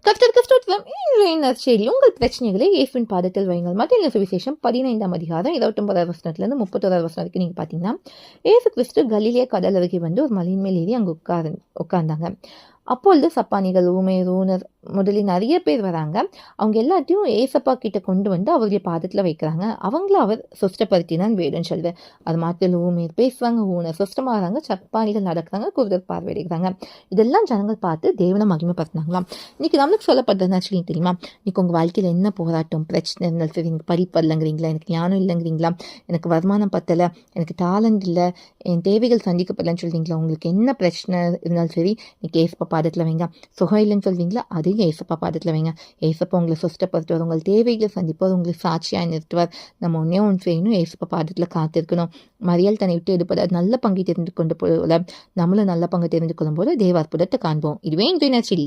கர்த்தருக்கு ஸ்தோத்திரம். இன்றைய நற்செய்தி, உங்கள் பிரச்சனைகளை இயேசுவின் பாதத்தில் வையுங்கள். மத்தேயு சுவிசேஷம் 15ஆம் அதிகாரம் 29வது வசனத்திலிருந்து 31வது வசனம் வரைக்கும் நீங்க பாத்தீங்கன்னா, இயேசு கிறிஸ்து கலிலேய கடல் அருகே வந்து ஒரு மலையின் மேல் ஏறி அங்கு உட்கார்ந்தாங்க. அப்பொழுது சப்பானிகள், ஊமையர், ஊனர் முதலில் நிறைய பேர் வராங்க. அவங்க எல்லாத்தையும் ஏசப்பா கிட்ட கொண்டு வந்து அவருடைய பாதத்துல வைக்கிறாங்க. அவங்கள அவர் சுஷ்டப்படுத்தினான் வேடுன்னு சொல்லுது. அது மாத்திரம் ஊமையர் பேசுறாங்க, ஊனர் சுஷ்டமாகறாங்க, சப்பானிகள் நடக்கிறாங்க, குருடர் பார்வையிடுறாங்க. இதெல்லாம் ஜனங்கள் பார்த்து தேவனை மகிமைப்படுத்தினாங்களாம். இன்னைக்கு நம்மளுக்கு சொல்லப்படுறதுன்னு சொல்லி தெரியுமா? இன்னைக்கு உங்க வாழ்க்கையில என்ன போராட்டம், பிரச்சனை இருந்தாலும் சரி, எனக்கு படிப்பு இல்லைங்கிறீங்களா, எனக்கு ஞானம் இல்லைங்கிறீங்களா, எனக்கு வருமானம் பத்தலை, எனக்கு டேலண்ட் இல்லை, என் தேவைகள் சந்திக்கப்படலன்னு சொல்றீங்களா, உங்களுக்கு என்ன பிரச்சனை இருந்தாலும் சரி, இன்னைக்கு ஏசப்பா பாதத்தில் வைங்க. சுகம் இல்லைன்னு சொல்றீங்களா, அதையும் ஏசப்பா பாதத்தில் வைங்க. ஏசப்பா உங்களை சுஷ்டப்படுத்துவார், உங்கள் தேவைகளை சந்திப்பார், உங்களுக்கு சாட்சியாக நிறுத்துவார். நம்ம ஒன்னே ஒன்று செய்யணும், ஏசப்பா பாதத்தில் காத்திருக்கணும். மரியாள் தன்னை விட்டு எடுப்பதால் நல்ல பங்கை தெரிந்து கொண்டு போல நம்மளும் நல்ல பங்கை தெரிந்து கொள்ளும் போது தேவ அற்புதத்தை காண்போம். இதுவே இன்றைய நற்செய்தி.